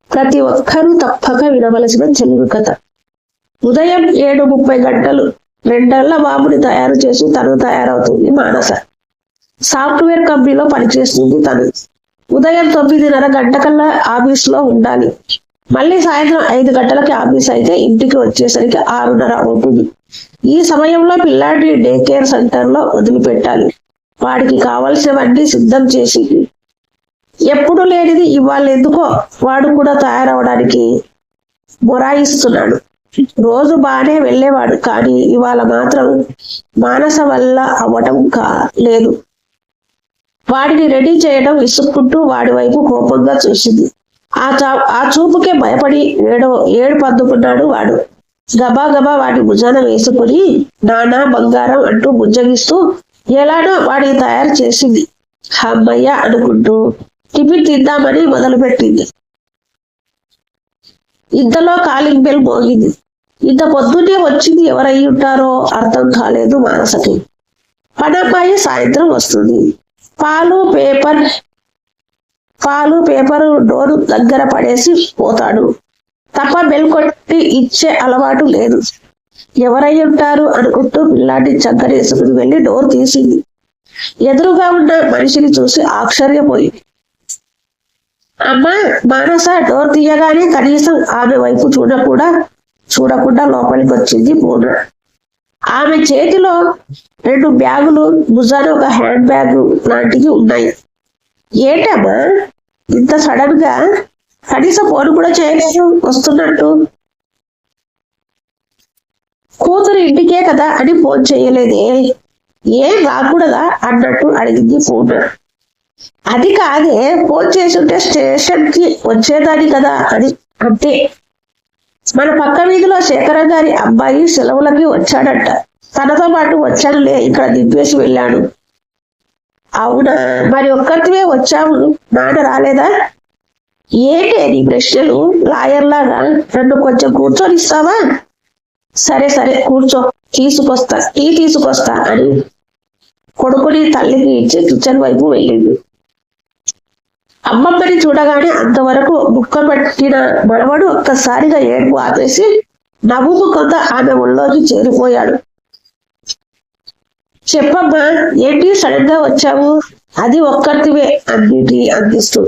ప్రతి ఒక్కరూ తప్పక వినవలసిన తెలుగు కథ. ఉదయం 7:30 గంటలు 2 బాబుని తయారు చేసి తను తయారవుతుంది మానస. సాఫ్ట్వేర్ కంపెనీలో పనిచేస్తుంది తను. ఉదయం 9:30 గంటకల్లా ఆఫీస్లో ఉండాలి. మళ్ళీ సాయంత్రం 5 గంటలకి ఆఫీస్ అయితే ఇంటికి వచ్చేసరికి 6:30 అవుతుంది. ఈ సమయంలో పిల్లాడిని డే కేర్ సెంటర్లో వదిలిపెట్టాలి. వాడికి కావలసినవన్నీ సిద్ధం చేసి ఎప్పుడు లేనిది ఇవాళ ఎందుకో వాడు కూడా తయారవడానికి మొరాయిస్తున్నాడు. రోజు బాగానే వెళ్ళేవాడు, కానీ ఇవాళ మాత్రం మానస వల్ల అవ్వటం లేదు. వాడిని రెడీ చేయడం విసుక్కుంటూ వాడి వైపు కోపంగా చూసింది. ఆ చూపుకే భయపడి ఏడు పద్దుకున్నాడు వాడు. గబా గబా వాడి భుజాన వేసుకుని నానా బంగారం అంటూ బుజ్జగిస్తూ ఎలానో వాడిని తయారు చేసింది. అమ్మయ్య అనుకుంటూ టిఫిన్ తిందామని మొదలుపెట్టింది. ఇంతలో కాలింగ్ బెల్ మోగింది. ఇంత పొద్దున్నే వచ్చింది ఎవరై ఉంటారో అర్థం కాలేదు మానసకి. పనమ్మాయి సాయంత్రం వస్తుంది. పాలు పేపర్ డోరు దగ్గర పడేసి పోతాడు తప్ప బెల్ కొట్టి ఇచ్చే అలవాటు లేదు. ఎవరై ఉంటారు అనుకుంటూ పిల్లాడిని చక్కరేసుకుని వెళ్ళి డోర్ తీసింది. ఎదురుగా ఉన్న మనిషిని చూసి ఆశ్చర్యపోయింది. అమ్మా మానస డోర్ తీయగానే కనీసం ఆమె వైపు చూడకుండా లోపలికి వచ్చింది పూర్ణ. ఆమె చేతిలో 2 బ్యాగులు, భుజాన ఒక హ్యాండ్ బ్యాగ్ లాంటివి ఉన్నాయి. ఏంటమ్మా ఇంత సడన్ గా? కనీసం ఫోన్ కూడా చేయలేదు వస్తున్నట్టు. కూతురు ఇంటికే కదా అని ఫోన్ చేయలేదే, ఏం రాకూడదా అన్నట్టు అడిగింది పూర్ణ. అది కాదే, ఫోన్ చేసుంటే స్టేషన్ కి వచ్చేదాని కదా అని. అంతే. మన పక్క వీధిలో శేఖర గారి అబ్బాయి సెలవులకి వచ్చాడంట. తనతో పాటు వచ్చానులే, ఇక్కడ దింపేసి వెళ్ళాడు. అవునా, మరి ఒక్కరివే వచ్చావు, నాన్న రాలేదా? ఏంటి నీ ప్రశ్నలు? లాయర్ లాగా నన్ను కొంచెం కూర్చొని ఇస్తావా? సరే కూర్చో, టీ తీసుకొస్తా అని కొడుకుని తల్లికి ఇచ్చి కిచెన్ వైపు వెళ్ళింది. అమ్మమ్మని చూడగానే అంతవరకు ముక్కబట్టిన మనవడు ఒక్కసారిగా ఏడుపు ఆపేసి నవ్వు కొంత ఆమె ఒళ్ళోకి చేరిపోయాడు. చెప్పమ్మా, ఏంటి సడన్ గా వచ్చావు? అది ఒక్కరివే అన్నిటి అందిస్తూ.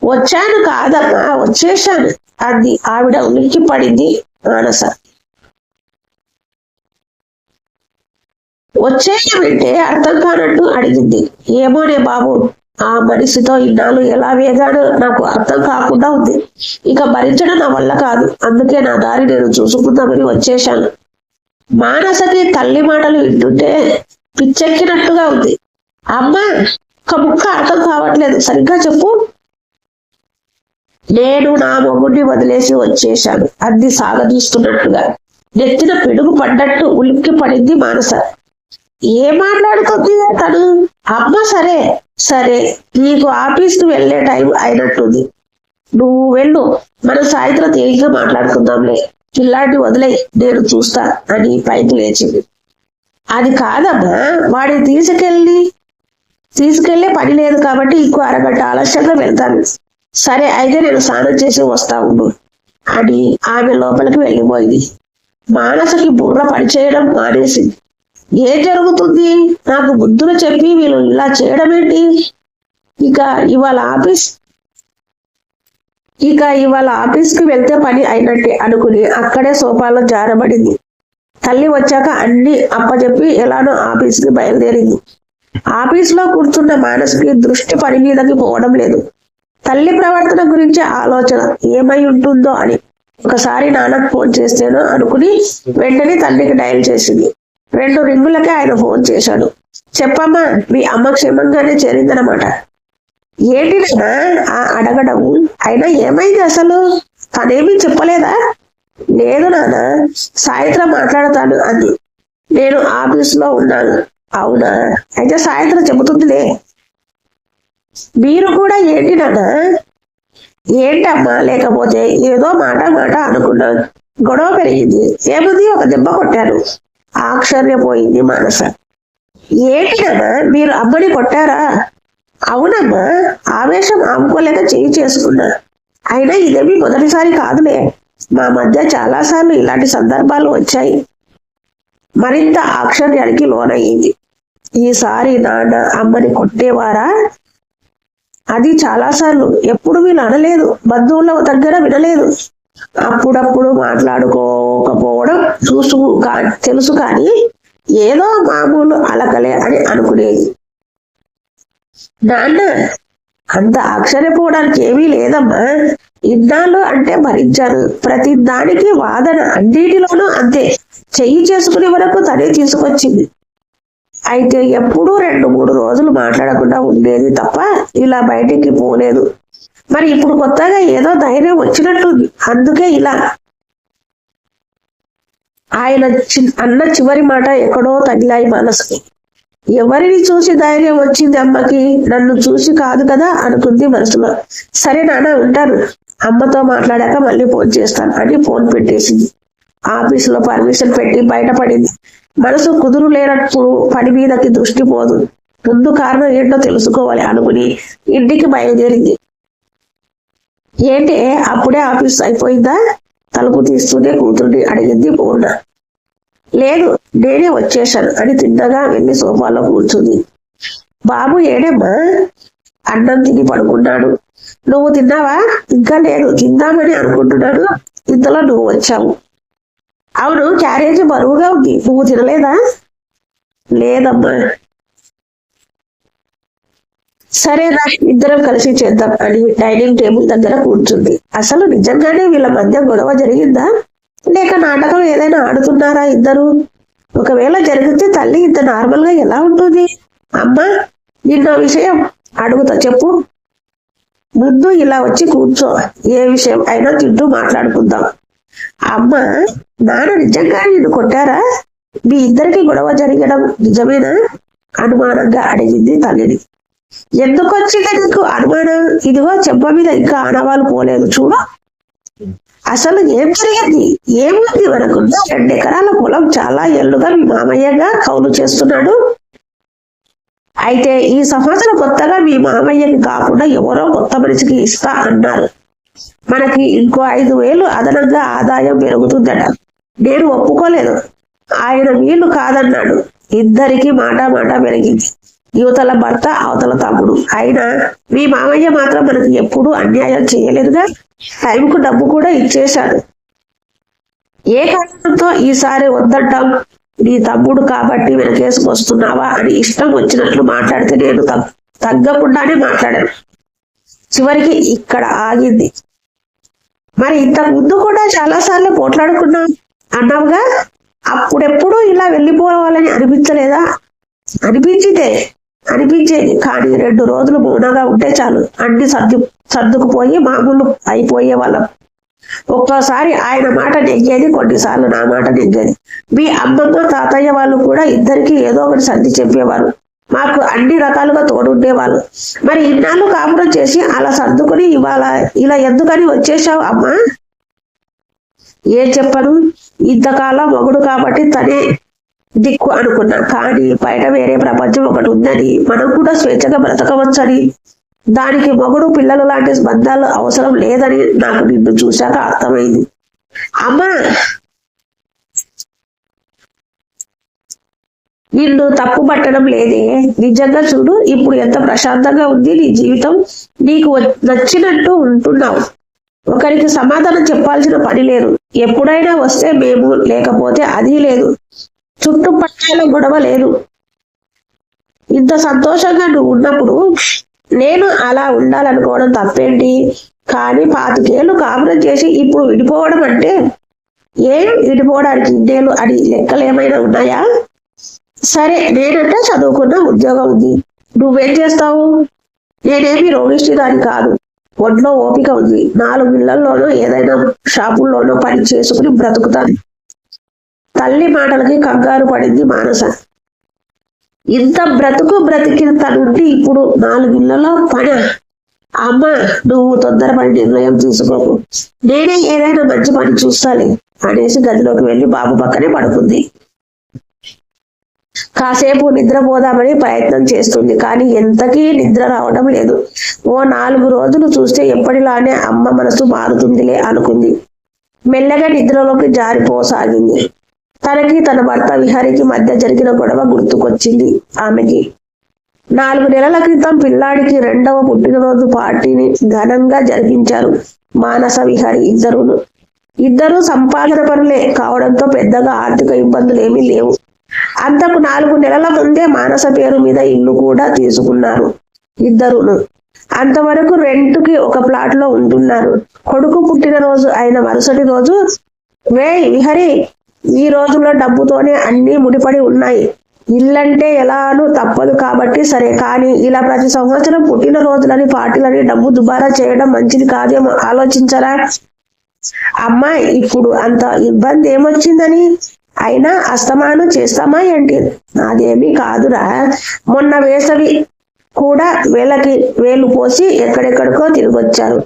వచ్చాను కాదమ్మా, వచ్చేశాను అంది ఆవిడ ఉలిక్కి పడింది మానస. వచ్చేయమంటే అర్థం కానట్టు అడిగింది. ఏమోనే బాబు, ఆ మనిషితో ఇన్నాళ్ళు ఎలా వేగాడో నాకు అర్థం కాకుండా ఉంది. ఇక భరించడం నా వల్ల కాదు, అందుకే నా దారి నేను చూసుకుందామని వచ్చేశాను. మానసకి తల్లి మాటలు వింటుంటే పిచ్చెక్కినట్టుగా ఉంది. అమ్మా, ఒక ముక్క అర్థం కావట్లేదు, సరిగ్గా చెప్పు. నేను నా మొగుడిని వదిలేసి వచ్చేశాను అంది సాగదీస్తున్నట్టుగా. నెత్తిన పిడుగు పడ్డట్టు ఉలిక్కి పడింది మానస. ఏం మాట్లాడుతుంది తను? అమ్మ సరే నీకు ఆఫీస్కి వెళ్ళే టైం అయినట్టుంది, నువ్వు వెళ్ళు, మనం సాయంత్రం తేలిగ్గా మాట్లాడుకుందాంలే, పిల్లాడిని వదిలే, నేను చూస్తా అని పైకి లేచింది. అది కాదమ్మా, వాడిని తీసుకెళ్లే పని లేదు కాబట్టి ఇంకో అరగంట ఆలస్యంగా వెళ్తాను. సరే అయితే నేను స్నానం చేసి వస్తా ఉండు అని ఆమె లోపలికి వెళ్ళిపోయింది. మానసకి బుర్ర పనిచేయడం మానేసింది. ఏం జరుగుతుంది? నాకు బుద్ధులు చెప్పి వీళ్ళు ఇలా చేయడం ఏంటి? ఇక ఇవాళ ఆఫీస్కి వెళ్తే పని అయినట్టే అనుకుని అక్కడే సోఫాలో జారబడింది. తల్లి వచ్చాక అన్ని అప్పచెప్పి ఎలానో ఆఫీస్కి బయలుదేరింది. ఆఫీస్లో కూర్చున్న మానసుకి దృష్టి పని మీదకి పోవడం లేదు. తల్లి ప్రవర్తన గురించి ఆలోచన ఏమై ఉంటుందో అని. ఒకసారి నాన్నకు ఫోన్ చేస్తేనో అనుకుని వెంటనే తల్లికి డయల్ చేసింది. 2 రింగులకే ఆయన ఫోన్ చేశాడు. చెప్పమ్మా, మీ అమ్మ క్షేమంగానే చేరిందనమాట. ఏంటి నాన్న అడగడం? అయినా ఏమైంది అసలు? తనేమీ చెప్పలేదా? లేదు నాన్న, సాయంత్రం మాట్లాడతాను అంది. నేను ఆఫీస్లో ఉన్నాను. అవునా, అయితే సాయంత్రం చెబుతుందిలే. మీరు కూడా ఏంటి నాన్న? ఏంటమ్మా, లేకపోతే ఏదో మాట అనుకున్నాను, గొడవ పెరిగింది. ఏముంది, ఒక దెబ్బ కొట్టాను. ఆశ్చర్యపోయింది మానస. ఏంటి నాన్న, మీరు అమ్మని కొట్టారా? అవునమ్మా, ఆవేశం ఆపుకోలేక చేయి చేసుకున్నా. అయినా ఇదేమి మొదటిసారి కాదులే, మా మధ్య చాలాసార్లు ఇలాంటి సందర్భాలు వచ్చాయి. మరింత ఆశ్చర్యానికి లోనయ్యింది. ఈసారి నాన్న అమ్మని కొట్టేవారా? అది చాలాసార్లు. ఎప్పుడు వీళ్ళు అనలేదు, బంధువుల దగ్గర వినలేదు. అప్పుడప్పుడు మాట్లాడుకోకపోవడం తెలుసు, కానీ ఏదో మామూలు అలకలే అని అనుకునేది. నాన్న, అంత ఆశ్చర్యపోవడానికి ఏమీ లేదమ్మా. ఇన్నాళ్ళు అంటే భరించాను, ప్రతి దానికి వాదన, అన్నిటిలోనూ అంతే. చెయ్యి చేసుకునే వరకు తనే తీసుకొచ్చింది. అయితే ఎప్పుడూ 2-3 రోజులు మాట్లాడకుండా ఉండేది తప్ప ఇలా బయటికి పోలేదు. మరి ఇప్పుడు కొత్తగా ఏదో ధైర్యం వచ్చినట్టుంది, అందుకే ఇలా. ఆయన అన్న చివరి మాట ఎక్కడో తగిలాయి మనసుకి. ఎవరిని చూసి ధైర్యం వచ్చింది అమ్మకి? నన్ను చూసి కాదు కదా అనుకుంది మనసులో. సరే నాన్న, ఉంటాను. అమ్మతో మాట్లాడాక మళ్ళీ ఫోన్ చేస్తాను అని ఫోన్ పెట్టేసింది. ఆఫీసులో పర్మిషన్ పెట్టి బయటపడింది. మనసు కుదురు లేనప్పుడు పని మీదకి దృష్టి పోదు. ముందు కారణం ఏంటో తెలుసుకోవాలి అనుకుని ఇంటికి బయలుదేరింది. ఏంటి, అప్పుడే ఆఫీస్ అయిపోయిందా? తలుపు తీస్తూనే కూతురుని అడిగింది పూర్ణ. లేదు, నేనే వచ్చేశాను అని తిన్నగా వెళ్ళి సోఫాలో కూర్చుంది. బాబు ఏడేమ్మా? అన్నం తిని పడుకున్నాడు. నువ్వు తిన్నావా? ఇంకా లేదు, తిందామని అనుకుంటున్నాను, ఇంతలో నువ్వు వచ్చావు. అవును, క్యారేజీ బరువుగా ఉంది, నువ్వు తినలేదా? లేదమ్మా. సరేరా, ఇద్దరం కలిసి చేద్దాం అని డైనింగ్ టేబుల్ దగ్గర కూర్చుంది. అసలు నిజంగానే వీళ్ళ మధ్య గొడవ జరిగిందా, లేక నాటకం ఏదైనా ఆడుతున్నారా ఇద్దరు? ఒకవేళ జరిగితే తల్లి ఇంత నార్మల్ గా ఎలా ఉంటుంది? అమ్మా, నిన్న విషయం అడుగుతా, చెప్పు. ముందు ఇలా వచ్చి కూర్చో, ఏ విషయం అయినా తింటూ మాట్లాడుకుందాం. అమ్మ, నాన్న నిజంగా నిన్ను కొట్టారా? మీ ఇద్దరికి గొడవ జరగడం నిజమేనా? అనుమానంగా అడిగింది తల్లిని. ఎందుకు వచ్చింది నీకు అనుమానం? ఇదిగో చెంప మీద ఇంకా ఆనవాళ్ళు పోలేదు చూడు. అసలు ఏం జరిగింది? ఏముంది మనకున్న 2 ఎకరాల పొలం చాలా ఏళ్లుగా మీ మామయ్యగా కౌలు చేస్తున్నాడు. అయితే ఈ సంవత్సరం కొత్తగా మీ మామయ్యకి కాకుండా ఎవరో కొత్త మనిషికి ఇస్తా అన్నారు. మనకి ఇంకో 5,000 అదనంగా ఆదాయం పెరుగుతుందట. నేను ఒప్పుకోలేదు, ఆయన వీలు కాదన్నాడు. ఇద్దరికి మాట పెరిగింది. యువతల భర్త, అవతల తమ్ముడు. అయినా మీ మామయ్య మాత్రం మనకి ఎప్పుడూ అన్యాయం చేయలేదుగా. టైంకు డబ్బు కూడా ఇచ్చేశాడు. ఏ కారణంతో ఈసారి వద్దంటాం? నీ తమ్ముడు కాబట్టి వెనకేసుకొస్తున్నావా అని ఇష్టం వచ్చినట్లు మాట్లాడితే నేను తగ్గకుండానే మాట్లాడాను. చివరికి ఇక్కడ ఆగింది. మరి ఇంతకు ముందు కూడా చాలాసార్లు పోట్లాడుకున్నాం అన్నావుగా, అప్పుడెప్పుడు ఇలా వెళ్ళిపోవాలని అనిపించలేదా? అనిపించేది, కానీ 2 రోజులు మౌనంగా ఉంటే చాలు, అన్ని సర్దుకుపోయి మామూలు అయిపోయే వాళ్ళం. ఒక్కోసారి ఆయన మాట నెగ్గేది, కొన్నిసార్లు నా మాట నెగ్గేది. మీ అమ్మమ్మ, తాతయ్య వాళ్ళు కూడా ఇద్దరికి ఏదో ఒకటి సర్ది చెప్పేవారు. మాకు అన్ని రకాలుగా తోడుండేవాళ్ళు. మరి ఇన్నాళ్ళు కాపురం చేసి అలా సర్దుకుని ఇవాళ ఇలా ఎందుకని వచ్చేసావు అమ్మా? ఏం చెప్పను, ఇంతకాలం మొగుడు కాబట్టి తనే దిక్కు అనుకున్నా. కానీ బయట వేరే ప్రపంచం ఒకటి ఉందని, మనం కూడా స్వేచ్ఛగా బ్రతకవచ్చని, దానికి మొగుడు పిల్లలు లాంటి బంధాలు అవసరం లేదని నాకు నిన్ను చూశాక అర్థమైంది. అమ్మా, నిన్ను తప్పు పట్టడం లేదే, నిజంగా చూడు ఇప్పుడు ఎంత ప్రశాంతంగా ఉంది నీ జీవితం. నీకు నచ్చినట్టు ఉంటున్నావు. ఒకరికి సమాధానం చెప్పాల్సిన పని లేదు. ఎప్పుడైనా వస్తే మేము, లేకపోతే అది లేదు. చుట్టుపక్కల గొడవ లేదు. ఇంత సంతోషంగా నువ్వు ఉన్నప్పుడు నేను అలా ఉండాలనుకోవడం తప్పేంటి? కానీ 25 ఏళ్ళు కాపురం చేసి ఇప్పుడు విడిపోవడం అంటే, ఏం విడిపోవడానికి ఇన్నేళ్ళు అని లెక్కలు ఏమైనా ఉన్నాయా? సరే, నేనంటే చదువుకున్న, ఉద్యోగం ఉంది. నువ్వేం చేస్తావు? నేనేమి రోగిష్టిదాన్ని కాదు, ఒంట్లో ఓపిక ఉంది. 4 ఇళ్లలోనో ఏదైనా షాపుల్లోనో పని చేసుకుని బ్రతుకుతాను. తల్లి మాటలకి కంగారు పడింది మానస. ఇంత బ్రతికిన తనుండి ఇప్పుడు 4 ఇళ్లలో పని? అమ్మ, నువ్వు తొందరపడి నిర్ణయం తీసుకోకు, నేనే ఏదైనా మంచి పని చూస్తాను అనేసి గదిలోకి వెళ్ళి బాబు పక్కనే పడుకుంది. కాసేపు నిద్రపోదామని ప్రయత్నం చేస్తుంది, కానీ ఎంతకీ నిద్ర రావడం లేదు. ఓ 4 రోజులు చూస్తే ఎప్పటిలానే అమ్మ మనసు మారుతుందిలే అనుకుంది. మెల్లగా నిద్రలోకి జారిపోసాగింది. తనకి తన భర్త విహారికి మధ్య జరిగిన గొడవ గుర్తుకొచ్చింది ఆమెకి. 4 నెలల క్రితం పిల్లాడికి 2వ పుట్టినరోజు పార్టీని ఘనంగా జరిపించారు మానస విహారి ఇద్దరు సంపాదన పనులే కావడంతో పెద్దగా ఆర్థిక ఇబ్బందులు ఏమీ లేవు. అంతకు 4 నెలల ముందే మానస పేరు మీద ఇల్లు కూడా తీసుకున్నారు ఇద్దరును. అంతవరకు రెంట్కి ఒక ప్లాట్ లో ఉంటున్నారు. కొడుకు పుట్టినరోజు అయిన మరుసటి రోజు, విహరి, ఈ రోజుల్లో డబ్బుతోనే అన్ని ముడిపడి ఉన్నాయి, ఇల్లంటే ఎలానూ తప్పదు కాబట్టి సరే, కానీ ఇలా ప్రతి సంవత్సరం పుట్టినరోజులని పార్టీలని డబ్బు దుబారా చేయడం మంచిది కాదేమో, ఆలోచించరా? అమ్మా, ఇప్పుడు అంత ఇబ్బంది ఏమొచ్చిందని? అయినా అస్తమానం చేస్తామా ఏంటి? అదేమీ కాదురా, మొన్న వేసవి కూడా వేలు పోసి ఎక్కడెక్కడికో తిరిగొచ్చారు.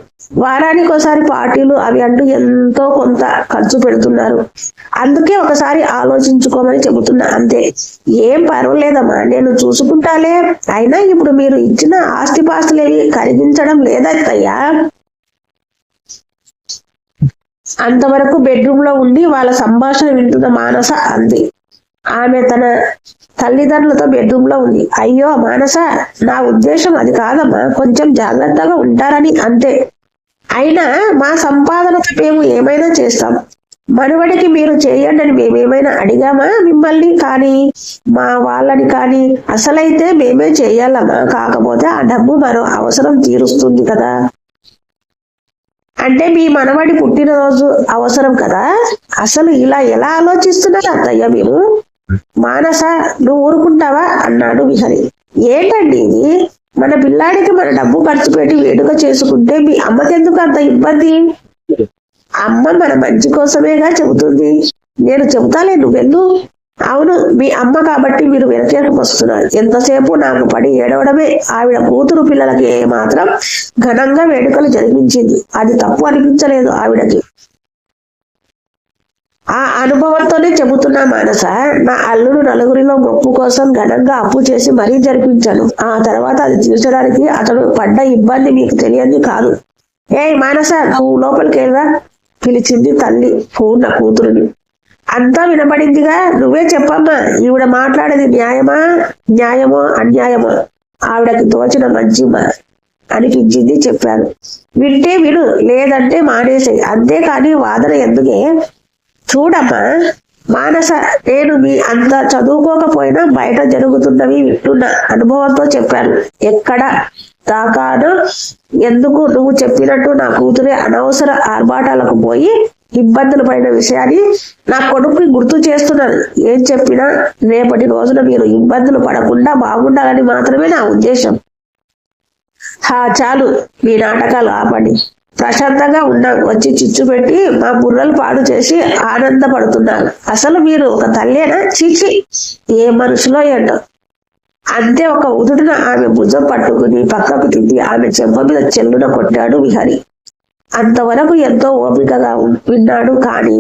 వారానికి ఒకసారి పార్టీలు అవి అంటూ ఎంతో కొంత ఖర్చు పెడుతున్నారు. అందుకే ఒకసారి ఆలోచించుకోమని చెబుతున్నా అంతే. ఏం పర్వాలేదమ్మా, నేను చూసుకుంటాలే. అయినా ఇప్పుడు మీరు ఇచ్చిన ఆస్తిపాస్తులేవి కరిగించడం లేదయ్యా. అంతవరకు బెడ్రూమ్ లో ఉండి వాళ్ళ సంభాషణ వింటున్న మానస అంది. ఆమె తన తల్లిదండ్రులతో బెడ్రూమ్ లో ఉంది. అయ్యో మానస, నా ఉద్దేశం అది కాదమ్మా, కొంచెం జాగ్రత్తగా ఉంటారని అంతే. అయినా మా సంపాదనతో మేము ఏమైనా చేస్తాం. మనవడికి మీరు చేయండి అని మేమేమైనా అడిగామా మిమ్మల్ని కానీ, మా వాళ్ళని కానీ? అసలైతే మేమే చేయాలమ్మా, కాకపోతే ఆ డబ్బు మరో అవసరం తీరుస్తుంది కదా. అంటే మీ మనవడి పుట్టినరోజు అవసరం కదా? అసలు ఇలా ఎలా ఆలోచిస్తున్నారు అత్తయ్య మీరు? మానస, నువ్వు ఊరుకుంటావా అన్నాడు విహరి. ఏంటండి ఇది? మన పిల్లాడికి మన డబ్బు ఖర్చు పెట్టి వేడుక చేసుకుంటే మీ అమ్మకెందుకు అంత ఇబ్బంది? అమ్మ మన మంచి కోసమేగా చెబుతుంది. నేను చెబుతాలే, నువ్వు వెళ్ళు. అవును, మీ అమ్మ కాబట్టి మీరు వెనకేసి వస్తున్నారు. ఎంతసేపు నాకు పడి ఏడవడమే. ఆవిడ కూతురు పిల్లలకి ఏమాత్రం ఘనంగా వేడుకలు జరిపించింది. అది తప్పు అనిపించలేదు ఆవిడకి. ఆ అనుభవంతోనే చెబుతున్నా మానస. నా అల్లుడు నలుగురిలో గొప్ప కోసం ఘనంగా అప్పు చేసి మరీ జరిపించాను. ఆ తర్వాత అది తీర్చడానికి అతడు పడ్డ ఇబ్బంది మీకు తెలియంది కాదు. మానస, నువ్వు లోపలికి వెళ్ళా, పిలిచింది తల్లి పూర్ణ కూతురుని. అంతా వినబడిందిగా, నువ్వే చెప్పమ్మా, ఈవిడ మాట్లాడేది న్యాయమో అన్యాయమో? ఆవిడకి తోచిన మంచి అనిపించింది, చెప్పాను. వింటే విను, లేదంటే మానేసాయి, అంతేకాని వాదన ఎందుకే? చూడమ్మా మానస, నేను మీ అంత చదువుకోకపోయినా బయట జరుగుతున్నవి వింటున్న అనుభవంతో చెప్పాను. ఎక్కడ దాకానో ఎందుకు నువ్వు చెప్పినట్టు నా కూతురే అనవసర ఆర్భాటాలకు పోయి ఇబ్బందులు పడిన విషయాన్ని నా కొడుకుకి గుర్తు చేస్తున్నాను. ఏం చెప్పినా రేపటి రోజున మీరు ఇబ్బందులు పడకుండా బాగుండాలని మాత్రమే నా ఉద్దేశం. చాలు, మీ నాటకాలు ఆపండి. ప్రశాంతంగా ఉన్నాం. వచ్చి చిచ్చు పెట్టి మా బుర్రలు పాడు చేసి ఆనందపడుతున్నారు. అసలు మీరు ఒక తల్లేనా? చీచి, ఏ మనుషులో ఏంటో. అంతే ఒక ఉదుటిన ఆమె భుజం పట్టుకుని పక్కకు తిండి ఆమె చెంప మీద చెల్లున కొట్టాడు విహరి. అంతవరకు ఎంతో ఓపికగా విన్నాడు, కానీ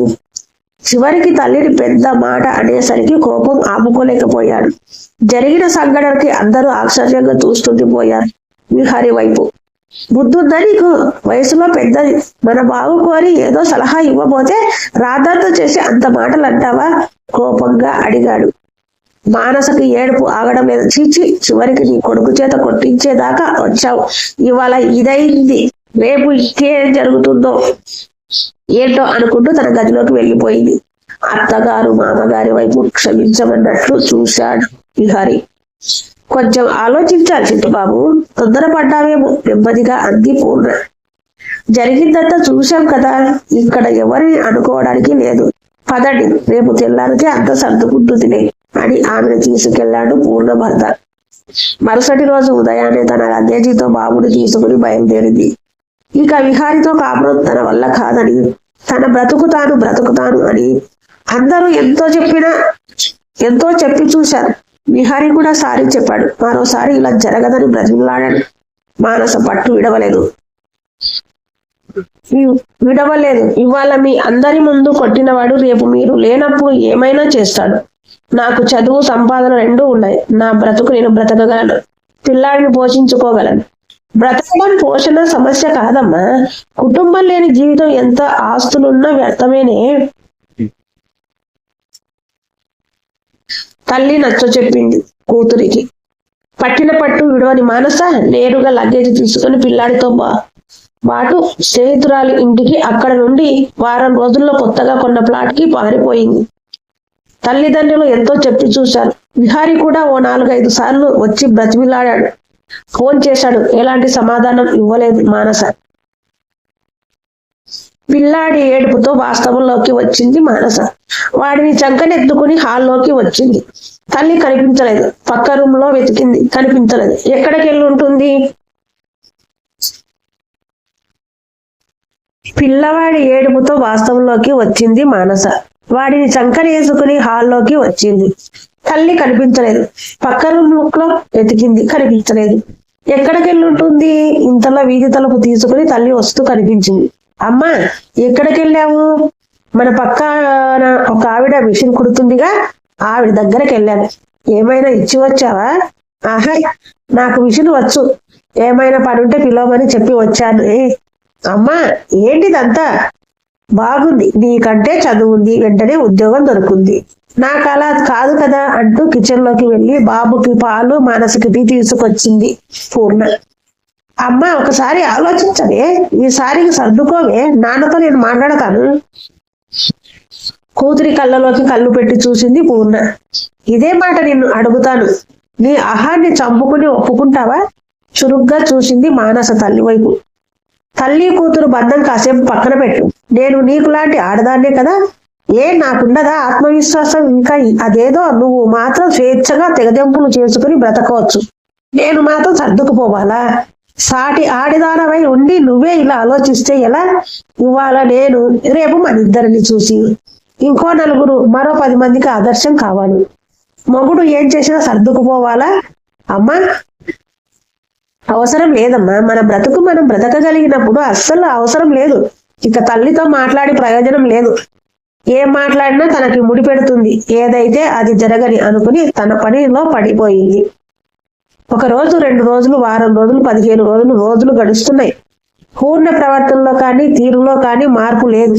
చివరికి తల్లిని పెద్ద మాట అనేసరికి కోపం ఆపుకోలేకపోయాడు. జరిగిన సంఘటనకి అందరూ ఆశ్చర్యంగా చూస్తుండిపోయారు విహరి వైపు. బుద్ధుందా నీకు? వయసులో పెద్దది, మన బాగు కోరి ఏదో సలహా ఇవ్వబోతే రాద్ధాంతం చేసి అంత మాటలు అంటావా? కోపంగా అడిగాడు. మానసకి ఏడుపు ఆగడం లేదు. చీచి, చివరికి నీ కొడుకు చేత కొట్టించేదాకా వచ్చావు. ఇవాళ ఇదైంది, రేపు ఇంకేం జరుగుతుందో ఏంటో అనుకుంటూ తన గదిలోకి వెళ్ళిపోయింది. అత్తగారు మామగారి వైపు క్షమించమన్నట్లు చూశాడు విహరి. కొంచెం ఆలోచించాలి చిట్టుబాబు, తొందరపడ్డావేమో, నెమ్మదిగా అంది పూర్ణ. జరిగిందంతా చూశాం కదా, ఇక్కడ ఎవరిని అనుకోవడానికి లేదు. పదండి, రేపు తెల్లారితే అంత సర్దుకుంటుందిలే అని ఆమెను తీసుకెళ్లాడు పూర్ణ భర్త. మరుసటి రోజు ఉదయాన్నే తన అద్దెజీతో బాబుని తీసుకుని బయలుదేరింది. ఇక విహారితో కాపురం తన వల్ల కాదని, తన బ్రతుకుతాను అని అందరూ ఎంతో చెప్పి చూశారు. విహారి కూడా సారీ చెప్పాడు. మరోసారి ఇలా జరగదని బ్రతిమలాడాడు. మానస పట్టు విడవలేదు. ఇవాళ మీ అందరి ముందు కొట్టినవాడు రేపు మీరు లేనప్పుడు ఏమైనా చేస్తాడు. నాకు చదువు సంపాదన రెండూ ఉన్నాయి. నా బ్రతుకు నేను బ్రతకగలను, పిల్లాడిని పోషించుకోగలను. బ్రతకడం పోషణ సమస్య కాదమ్మా. కుటుంబం లేని జీవితం ఎంత ఆస్తులున్నా వ్యర్థమేనే. తల్లి నచ్చ చెప్పింది కూతురికి. పట్టిన పట్టు విడవని మానస నేరుగా లగేజ్ తీసుకుని పిల్లాడితో పాటు స్నేహితురాలి ఇంటికి, అక్కడ నుండి వారం రోజుల్లో కొత్తగా కొన్న ప్లాట్ కి పారిపోయింది. తల్లిదండ్రులు ఎంతో చెప్పి చూశారు. విహారీ కూడా ఓ 4-5 సార్లు వచ్చి బ్రతిమిలాడాడు, ఫోన్ చేశాడు. ఎలాంటి సమాధానం ఇవ్వలేదు మానస. పిల్లాడి ఏడుపుతో వాస్తవంలోకి వచ్చింది మానస. వాడిని చంకనెత్తుకుని హాల్లోకి వచ్చింది. తల్లి కనిపించలేదు. పక్క రూమ్ లో వెతికింది, కనిపించలేదు. ఎక్కడికి వెళ్ళి ఉంటుంది? పిల్లవాడి ఏడుపుతో వాస్తవంలోకి వచ్చింది మానస. వాడిని చంకనేసుకుని హాల్లోకి వచ్చింది. తల్లి కనిపించలేదు. పక్క రూమ్ లో వెతికింది, కనిపించలేదు. ఎక్కడికి వెళ్ళి ఉంటుంది? ఇంతలో వీధి తలుపు తీసుకుని తల్లి వస్తూ కనిపించింది. అమ్మా, ఎక్కడికి వెళ్ళావు? మన పక్కన ఒక ఆవిడ మిషన్ కుడుతుందిగా, ఆవిడ దగ్గరికి వెళ్ళాను. ఏమైనా ఇచ్చి వచ్చావా? ఆహా, నాకు మిషన్ వచ్చు. ఏమైనా పని ఉంటే పిలవమని చెప్పి వచ్చాను. అమ్మా, ఏంటిదంతా? బాగుంది, నీకంటే చదువు ఉంది, వెంటనే ఉద్యోగం దొరుకుతుంది. నాకు అలా కాదు కదా అంటూ కిచెన్ లోకి వెళ్ళి బాబుకి పాలు, మానసికి టీ తీసుకొచ్చింది పూర్ణ. అమ్మ, ఒకసారి ఆలోచించవే, ఈసారికి సర్దుకోవే, నాన్నతో నేను మాట్లాడతాను. కూతురి కళ్ళలోకి కళ్ళు పెట్టి చూసింది పూర్ణ. ఇదే మాట నిన్ను అడుగుతాను, నీ ఆహాన్ని చంపుకుని ఒప్పుకుంటావా? చురుగ్గా చూసింది మానస తల్లి వైపు. తల్లి కూతురు బంధం కాసేపు పక్కన పెట్టు. నేను నీకులాంటి ఆడదాన్నే కదా. నాకుండదా ఆత్మవిశ్వాసం? ఇంకా అదేదో నువ్వు మాత్రం స్వేచ్ఛగా తెగదెంపులు చేసుకుని బ్రతకవచ్చు, నేను మాత్రం సర్దుకుపోవాలా? సాటి ఆడిదానమై ఉండి నువ్వే ఇలా ఆలోచిస్తే ఎలా? ఇవాళ నేను, రేపు మన ఇద్దరిని చూసి ఇంకో 4, మరో 10 మందికి ఆదర్శం కావాలి. మొగుడు ఏం చేసినా సర్దుకుపోవాలా? అమ్మా, అవసరం లేదమ్మా. మన బ్రతుకు మనం బ్రతకగలిగినప్పుడు అస్సలు అవసరం లేదు. ఇక తల్లితో మాట్లాడి ప్రయోజనం లేదు. ఏం మాట్లాడినా తనకి ముడి పెడుతుంది. ఏదైతే అది జరగని అనుకుని తన పనిలో పడిపోయింది. 1 రోజు, 2 రోజులు, వారం రోజులు, 15 రోజులు, రోజులు గడుస్తున్నాయి. పూర్ణ ప్రవర్తనలో కానీ తీరులో కానీ మార్పు లేదు.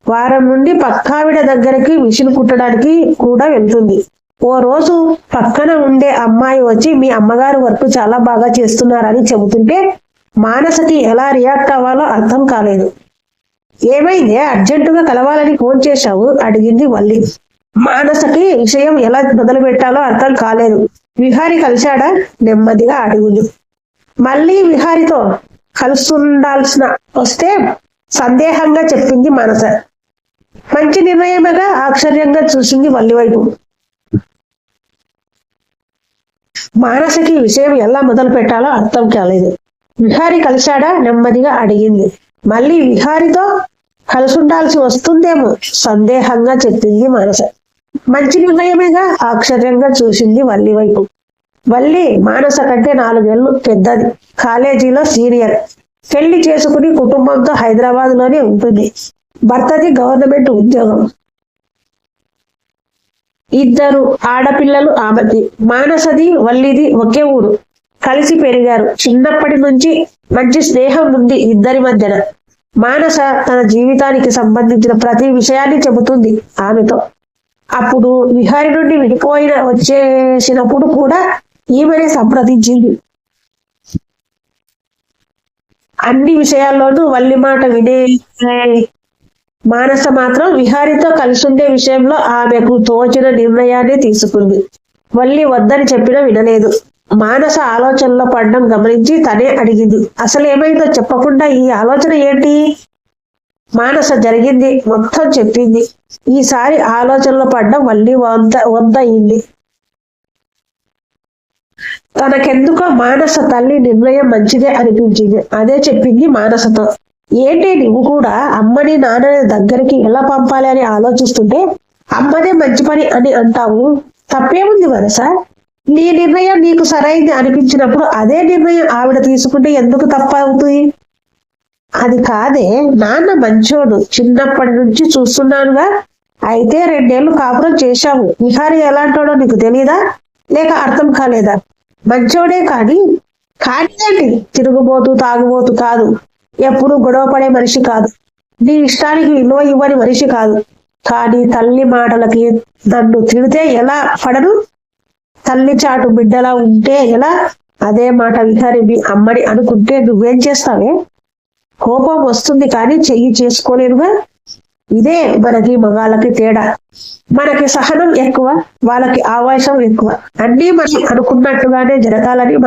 వారం నుండి పక్కావిడ దగ్గరికి మిషన్ కుట్టడానికి కూడా వెళ్తుంది. ఓ రోజు పక్కన ఉండే అమ్మాయి వచ్చి మీ అమ్మగారు వర్క్ చాలా బాగా చేస్తున్నారని చెబుతుంటే మానసకి ఎలా రియాక్ట్ అవ్వాలో అర్థం కాలేదు. ఏమైందే, అర్జెంటుగా కలవాలని ఫోన్ చేశావు? అడిగింది వల్లి. మానసకి విషయం ఎలా మొదలు పెట్టాలో అర్థం కాలేదు. విహారీ కలిశాడా? నెమ్మదిగా అడుగులు. మళ్ళీ విహారీతో కలుస్తుండాల్సిన వస్తే సందేహంగా చెప్పింది మానస. మంచి నిర్ణయమేగా? ఆశ్చర్యంగా చూసింది వల్లి వైపు. మానసకి విషయం ఎలా మొదలు పెట్టాలో అర్థం కాలేదు. విహారీ కలిశాడా? నెమ్మదిగా అడిగింది. మళ్ళీ విహారీతో కలుసుండాల్సి వస్తుందేమో సందేహంగా చెప్పింది మానస. మంచి నిర్ణయమేగా? ఆశ్చర్యంగా చూసింది వల్లి వైపు. వల్లి మానస కంటే 4 ఏళ్ళు పెద్దది, కాలేజీలో సీనియర్. పెళ్లి చేసుకుని కుటుంబంతో హైదరాబాద్ లోనే ఉంటుంది. భర్తది గవర్నమెంట్ ఉద్యోగం. 2 ఆడపిల్లలు ఆమెది. మానసది వల్లిది ఒకే ఊరు, కలిసి పెరిగారు. చిన్నప్పటి నుంచి మంచి స్నేహం ఉంది ఇద్దరి మధ్యన. మానస తన జీవితానికి సంబంధించిన ప్రతి విషయాన్ని చెబుతుంది ఆమెతో. అప్పుడు విహారీ నుండి వచ్చేసినప్పుడు కూడా ఈమెనే సంప్రదించింది. అన్ని విషయాల్లోనూ వల్లి మాట వినే మానస మాత్రం విహారీతో కలిసుండే విషయంలో ఆమెకు తోచిన నిర్ణయాన్ని తీసుకుంది. వల్లి వద్దని చెప్పినా వినలేదు. మానస ఆలోచనలో పడడం గమనించి తనే అడిగింది, అసలు ఏమైందో చెప్పకుండా ఈ ఆలోచన ఏంటి? మానస జరిగింది మొత్తం చెప్పింది. ఈసారి ఆలోచనలో పడడం వల్లి వద్దయింది. తనకెందుకో మానస తల్లి నిర్ణయం మంచిదే అనిపించింది. అదే చెప్పింది మానసతో. ఏంటి, నువ్వు కూడా అమ్మని నాన్నని దగ్గరికి ఎలా పంపాలి అని ఆలోచిస్తుంటే అమ్మదే మంచి పని అని అంటావు? తప్పేముంది మనస? నీ నిర్ణయం నీకు సరైంది అనిపించినప్పుడు అదే నిర్ణయం ఆవిడ తీసుకుంటే ఎందుకు తప్ప అవుతుంది? అది కాదే, నాన్న మంచోడు, చిన్నప్పటి నుంచి చూస్తున్నానుగా. అయితే 2 ఏళ్ళు కాపురం చేశావు. విహారి ఎలాంటోడో నీకు తెలీదా, లేక అర్థం కాలేదా? మంచోడే కానీ ఏంటి, తిరుగుబోతూ తాగుబోతూ కాదు, ఎప్పుడు గొడవ పడే మనిషి కాదు, నీ ఇష్టానికి విలువ ఇవ్వని మనిషి కాదు. కానీ తల్లి మాటలకి నన్ను తిడితే ఎలా పడను? తల్లి చాటు బిడ్డలా ఉంటే ఎలా? అదే మాట విహారి మీ అమ్మని అనుకుంటే నువ్వేం చేస్తావే? కోపం వస్తుంది కానీ చెయ్యి చేసుకోలేనుగా. ఇదే మనకి మగాళ్ళకి తేడా. మనకి సహనం ఎక్కువ, వాళ్ళకి ఆవేశం ఎక్కువ. అన్నీ మనం అనుకున్నట్టుగానే జరగాలని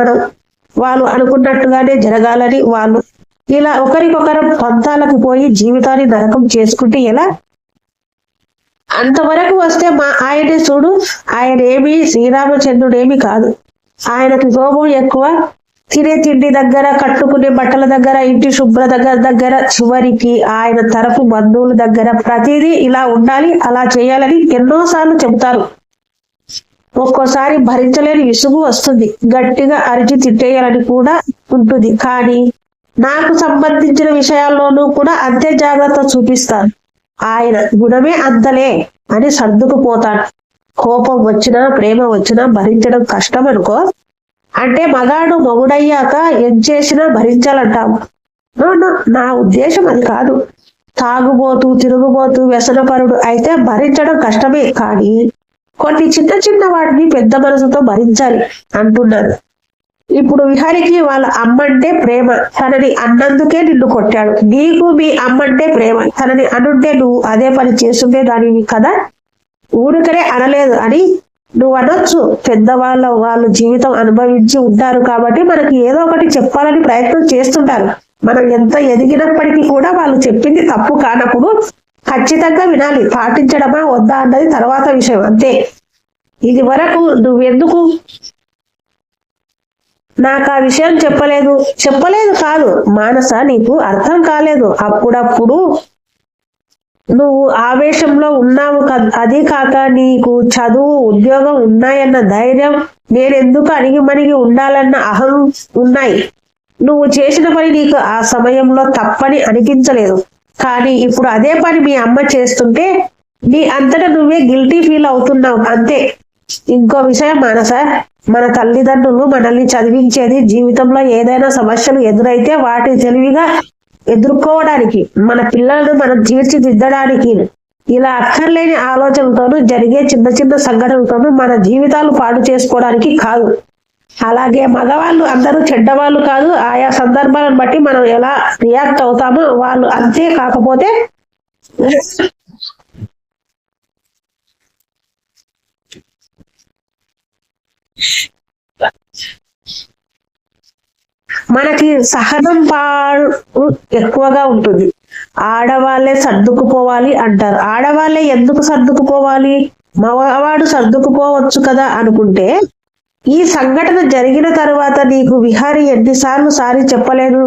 వాళ్ళు అనుకున్నట్టుగానే జరగాలని వాళ్ళు ఇలా ఒకరికొకరు పంతాలకు పోయి జీవితాన్ని నరకం చేసుకుంటే ఎలా? అంతవరకు వస్తే ఆయనే చూడు, ఆయన ఏమి శ్రీరామచంద్రుడేమి కాదు. ఆయనకి కోపం ఎక్కువ. తినే తిండి దగ్గర, కట్టుకునే బట్టల దగ్గర, ఇంటి శుభ్ర దగ్గర, చివరికి ఆయన తరపు బంధువుల దగ్గర ప్రతిదీ ఇలా ఉండాలి, అలా చేయాలని ఎన్నోసార్లు చెబుతారు. ఒక్కోసారి భరించలేని విసుగు వస్తుంది, గట్టిగా అరిచి తిట్టేయాలని కూడా ఉంటుంది. కానీ నాకు సంబంధించిన విషయాల్లోనూ కూడా అంతే జాగ్రత్త చూపిస్తాను. ఆయన గుణమే అంతలే అని సర్దుకుపోతాడు. కోపం వచ్చినా ప్రేమ వచ్చినా భరించడం కష్టం అనుకో. అంటే మగాడు మొగుడయ్యాక ఏం చేసినా భరించాలంటావు. నా ఉద్దేశం అది కాదు. తాగుబోతూ తిరుగుబోతూ వ్యసనపరుడు అయితే భరించడం కష్టమే, కానీ కొన్ని చిన్న వాటిని పెద్ద మనసుతో భరించాలి అంటున్నాను. ఇప్పుడు విహారికి వాళ్ళ అమ్మంటే ప్రేమ, తనని అన్నందుకే నిన్ను కొట్టాడు. నీకు మీ అమ్మంటే ప్రేమ, తనని అనుంటే నువ్వు అదే పని చేస్తుండే దానివి కదా. ఊరికనే అనలేదు అని నువ్వు అనొచ్చు. వాళ్ళు జీవితం అనుభవించి ఉంటారు కాబట్టి మనకి ఏదో ఒకటి చెప్పాలని ప్రయత్నం చేస్తుంటారు. మనం ఎంత ఎదిగినప్పటికీ కూడా వాళ్ళు చెప్పింది తప్పు కానప్పుడు ఖచ్చితంగా వినాలి. పాటించడమా వద్దా అన్నది తర్వాత విషయం, అంతే. ఇది వరకు నువ్వెందుకు నాకు ఆ విషయం చెప్పలేదు కాదు మానస, నీకు అర్థం కాలేదు. అప్పుడప్పుడు నువ్వు ఆవేశంలో ఉన్నావు. అది కాక నీకు చదువు ఉద్యోగం ఉన్నాయన్న ధైర్యం, నేనెందుకు అణిగిమణిగి ఉండాలన్న అహం ఉన్నాయి. నువ్వు చేసిన పని నీకు ఆ సమయంలో తప్పని అనిపించలేదు. కానీ ఇప్పుడు అదే పని మీ అమ్మ చేస్తుంటే నీ అంతటా నువ్వే గిల్టీ ఫీల్ అవుతున్నావు, అంతే. ఇంకో విషయం మానస, మన తల్లిదండ్రులు మనల్ని చదివించేది జీవితంలో ఏదైనా సమస్యలు ఎదురైతే వాటిని తెలివిగా ఎదుర్కోవడానికి, మన పిల్లలను మనం తీర్చిదిద్దడానికి. ఇలా అక్కర్లేని ఆలోచనలతోనూ జరిగే చిన్న సంఘటనలతోనూ మన జీవితాలు పాడు చేసుకోవడానికి కాదు. అలాగే మగవాళ్ళు అందరూ చెడ్డవాళ్ళు కాదు. ఆయా సందర్భాలను బట్టి మనం ఎలా రియాక్ట్ అవుతామో వాళ్ళు అంతే. కాకపోతే మనకి సహనం పాడు ఎక్కువగా ఉంటుంది. ఆడవాళ్ళే సర్దుకుపోవాలి అంటారు. ఆడవాళ్ళే ఎందుకు సర్దుకుపోవాలి? మగవాడు సర్దుకుపోవచ్చు కదా అనుకుంటే, ఈ సంఘటన జరిగిన తరువాత నీకు విహారి ఎన్నిసార్లు సారీ చెప్పలేదు?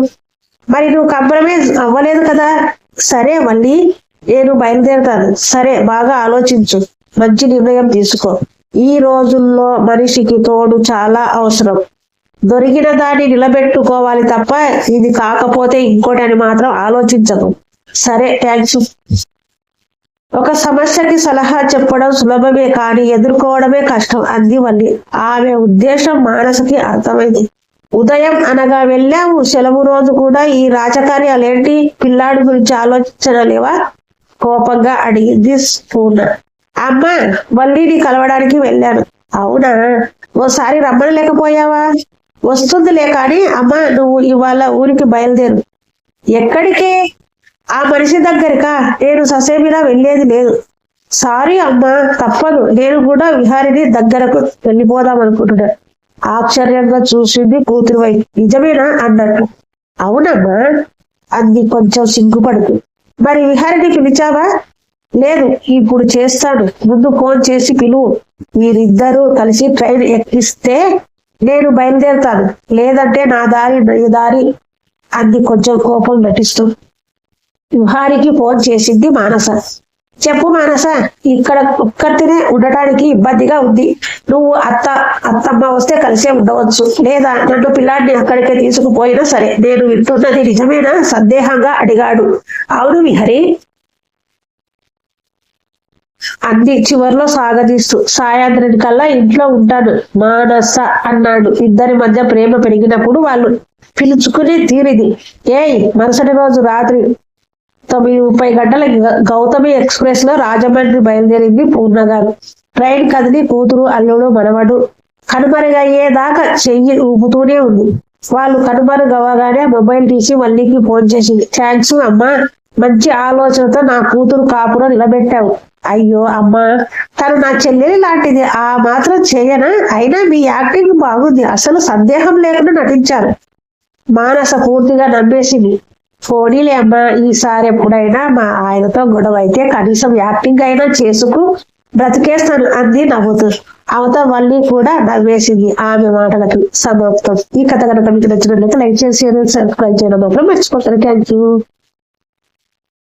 మరి నువ్వు కాంప్రమైజ్ అవ్వలేదు కదా. సరే మళ్ళీ నేను బయలుదేరుతాను. సరే, బాగా ఆలోచించు, మంచి నిర్ణయం తీసుకో. ఈ రోజుల్లో మనిషికి తోడు చాలా అవసరం. దొరికిన దాన్ని నిలబెట్టుకోవాలి తప్ప ఇది కాకపోతే ఇంకోటి అని మాత్రం ఆలోచించదు. సరే, థ్యాంక్స్. ఒక సమస్యకి సలహా చెప్పడం సులభమే కానీ ఎదుర్కోవడమే కష్టం, అంది వల్లి. ఆమె ఉద్దేశం మానసకి అర్థమైంది. ఉదయం అనగా వెళ్ళావు, సెలవు రోజు కూడా ఈ రాజకార్యాలేంటి? పిల్లాడి గురించి ఆలోచించలేవా? కోపంగా అడిగింది పూర్ణ. అమ్మ, వల్లిని కలవడానికి వెళ్ళాను. అవునా? ఓసారి రమ్మనలేకపోయావా? వస్తుందిలే కానీ అమ్మ, నువ్వు ఇవాళ ఊరికి బయలుదేరు. ఎక్కడికి? ఆ మనిషి దగ్గరికా? నేను ససేమిరా వెళ్ళేది లేదు. సారీ అమ్మ, తప్పదు. నేను కూడా విహారిని దగ్గరకు వెళ్ళిపోదాం అనుకుంటున్నా. ఆశ్చర్యంగా చూసింది కూతురు వైపు. నిజమేనా అన్నట్టు. అవునమ్మా అంది కొంచెం సిగ్గుపడుతూ. మరి విహారిని పిలిచావా? లేదు, ఇప్పుడు చేస్తాను. ముందు ఫోన్ చేసి పిలువు. మీరిద్దరూ కలిసి ట్రైన్ ఎక్కిస్తే నేను బయలుదేరుతాను, లేదంటే నా దారి అంది కొంచెం కోపం నటిస్తూ. విహారికి ఫోన్ చేసింది మానస. చెప్పు మానస, ఇక్కడ ఒక్కరినే ఉండటానికి ఇబ్బందిగా ఉంది. నువ్వు అత్తమ్మ వస్తే కలిసే ఉండవచ్చు, లేదా నన్ను పిల్లాడిని అక్కడికే తీసుకుపోయినా సరే. నేను వింటున్నది నిజమేనా? సందేహంగా అడిగాడు. అవును విహరి, అంది చివరిలో సాగదీస్తూ. సాయంత్రం కల్లా ఇంట్లో ఉంటాను మానస అన్నాడు. ఇద్దరి మధ్య ప్రేమ పెరిగినప్పుడు వాళ్ళు పిలుచుకునే తీరిది. మరుసటి రోజు రాత్రి 9:30 గంటలకి గౌతమి ఎక్స్ప్రెస్ లో రాజమండ్రి బయలుదేరింది పూర్ణ గారు. ట్రైన్ కదిలి కూతురు, అల్లుడు, మనవడు కనుమరుగయ్యేదాకా చెయ్యి ఊపుతూనే ఉంది. వాళ్ళు కనుమరుగవగానే మొబైల్ తీసి వల్లికి ఫోన్ చేసింది. థ్యాంక్స్ అమ్మా, మంచి ఆలోచనతో నా కూతురు కాపురం నిలబెట్టావు. అయ్యో అమ్మా, తను నా చెల్లెలి లాంటిది, ఆ మాత్రం చేయనా? అయినా మీ యాక్టింగ్ బాగుంది, అసలు సందేహం లేకుండా నటించారు. మానస పూర్తిగా నమ్మేసింది. పోనీలే అమ్మా, ఈసారి ఎప్పుడైనా మా ఆయనతో గొడవ అయితే కనీసం యాక్టింగ్ అయినా చేసుకు బ్రతికేస్తాను అంది నవ్వుతూ. అవత వల్లి కూడా నవ్వేసింది ఆమె మాటలకు. సమాప్తం. ఈ కథ కనుక మీకు నచ్చినట్లయితే లైక్ చేసి సబ్స్క్రైబ్ చేయడం మాత్రం మర్చిపోతారు. Thank you.